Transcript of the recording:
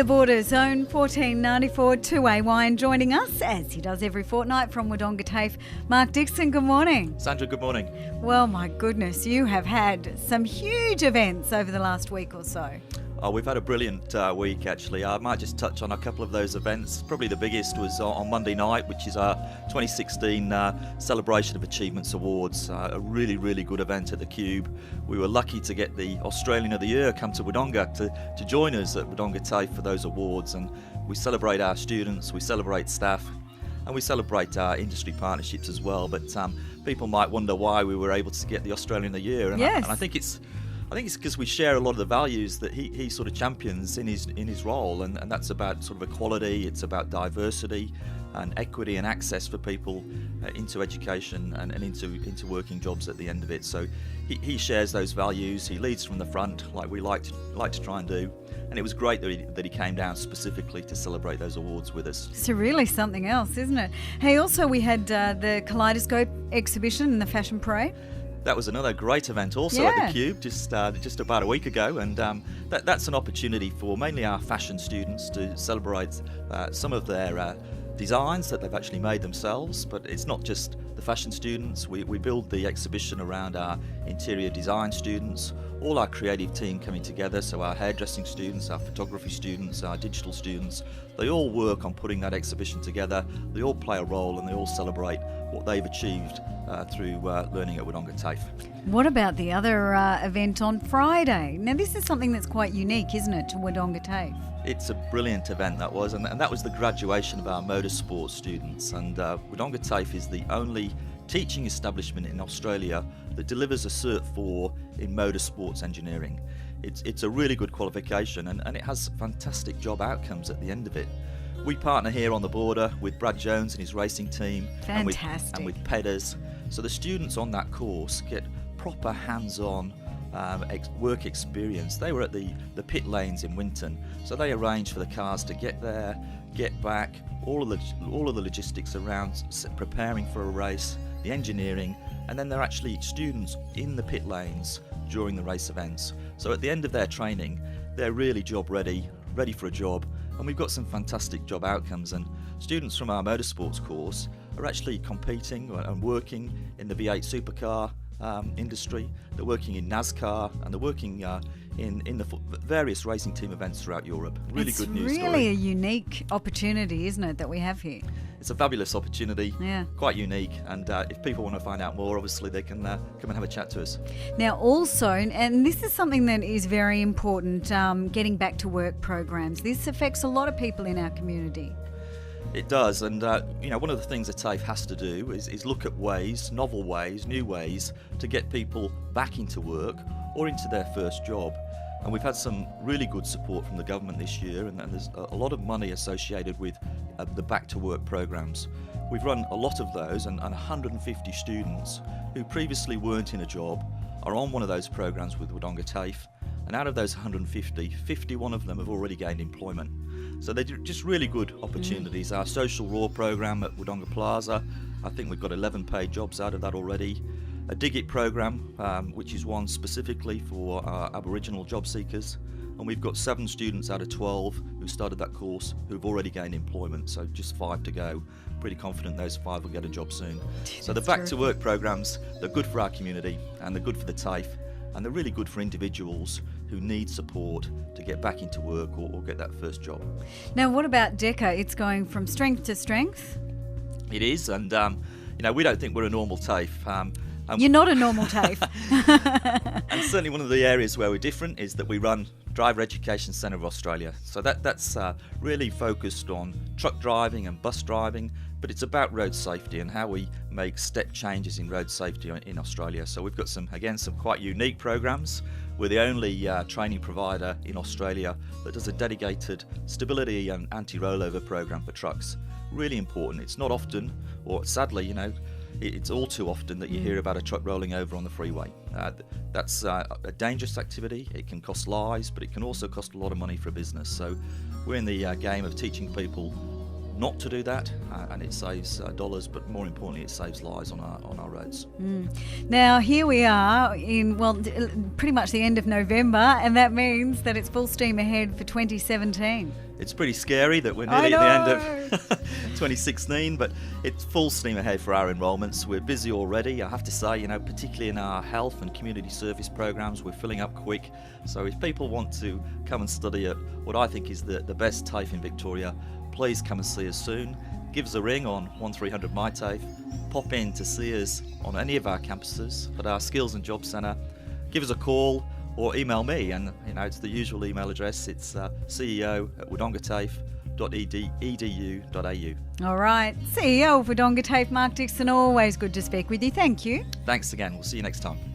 The Border's own 1494 2AY, and joining us, as he does every fortnight from Wodonga TAFE, Mark Dixon. Good morning. Sandra, good morning. Well, my goodness, you have had some huge events over the last week or so. Oh, we've had a brilliant week, actually. I might just touch on a couple of those events. Probably the biggest was on Monday night, which is our 2016 Celebration of Achievements Awards. A really, really good event at the Cube. We were lucky to get the Australian of the Year come to Wodonga to join us at Wodonga TAFE for those awards. And we celebrate our students, we celebrate staff, and we celebrate our industry partnerships as well. But people might wonder why we were able to get the Australian of the Year. And, yes. I think it's because we share a lot of the values that he sort of champions in his role, and that's about sort of equality, it's about diversity and equity and access for people into education and into working jobs at the end of it. So he shares those values, he leads from the front like we like to try and do, and it was great that he came down specifically to celebrate those awards with us. It's really something else, isn't it? Hey, also we had the Kaleidoscope Exhibition and the Fashion Parade. That was another great event also at the Cube just about a week ago, and that's an opportunity for mainly our fashion students to celebrate some of their designs that they've actually made themselves. But it's not just the fashion students. We build the exhibition around our interior design students, all our creative team coming together, so our hairdressing students, our photography students, our digital students, they all work on putting that exhibition together. They all play a role and they all celebrate what they've achieved through learning at Wodonga TAFE. What about the other event on Friday? Now this is something that's quite unique, isn't it, to Wodonga TAFE? It's a brilliant event, that was, and that was the graduation of our motorsports students. And Wodonga TAFE is the only teaching establishment in Australia that delivers a Cert 4 in motorsports engineering. It's a really good qualification, and it has fantastic job outcomes at the end of it. We partner here on the border with Brad Jones and his racing team. Fantastic. And with PEDAs. So the students on that course get proper hands-on work experience. They were at the pit lanes in Winton, so they arranged for the cars to get there, get back, all of the logistics around preparing for a race, the engineering, and then they're actually students in the pit lanes during the race events. So at the end of their training, they're really job ready for a job, and we've got some fantastic job outcomes. And students from our motorsports course are actually competing and working in the V8 supercar industry. They're working in NASCAR, and they're working in the various racing team events throughout Europe. Really good news story. It's really a unique opportunity, isn't it, that we have here? It's a fabulous opportunity, yeah. Quite unique, and if people want to find out more, obviously they can come and have a chat to us. Now also, and this is something that is very important, getting back to work programs. This affects a lot of people in our community. It does, and one of the things that TAFE has to do is look at ways, novel ways, new ways to get people back into work or into their first job. And we've had some really good support from the government this year, and there's a lot of money associated with the back to work programs. We've run a lot of those, and 150 students who previously weren't in a job are on one of those programs with Wodonga TAFE. And out of those 150, 51 of them have already gained employment. So they're just really good opportunities. Our Social Raw program at Wodonga Plaza, I think we've got 11 paid jobs out of that already. A Dig It program, which is one specifically for Aboriginal job seekers. And we've got 7 students out of 12 who started that course who've already gained employment, so just 5 to go. Pretty confident those 5 will get a job soon. So the back to work programs, they're good for our community, and they're good for the TAFE, and they're really good for individuals who need support to get back into work or get that first job. Now what about DECA? It's going from strength to strength? It is, and we don't think we're a normal TAFE. You're not a normal TAFE. And certainly one of the areas where we're different is that we run Driver Education Centre of Australia. So that's really focused on truck driving and bus driving, but it's about road safety and how we make step changes in road safety in Australia. So we've got some quite unique programs. We're the only training provider in Australia that does a dedicated stability and anti-rollover program for trucks. Really important. It's not often, or sadly, it's all too often that you hear about a truck rolling over on the freeway. That's a dangerous activity. It can cost lives, but it can also cost a lot of money for a business. So we're in the game of teaching people not to do that, and it saves dollars, but more importantly, it saves lives on our roads. Now, here we are in, pretty much the end of November, and that means that it's full steam ahead for 2017. It's pretty scary that we're nearly at the end of 2016, but it's full steam ahead for our enrolments. We're busy already, I have to say, particularly in our health and community service programs, we're filling up quick. So if people want to come and study at what I think is the best TAFE in Victoria, please come and see us soon. Give us a ring on 1300 My TAFE. Pop in to see us on any of our campuses at our Skills and Jobs Centre. Give us a call or email me, and it's the usual email address. It's ceo@wodongataf.edu.au. All right, CEO of Wodonga TAFE, Mark Dixon, always good to speak with you. Thank you. Thanks again. We'll see you next time.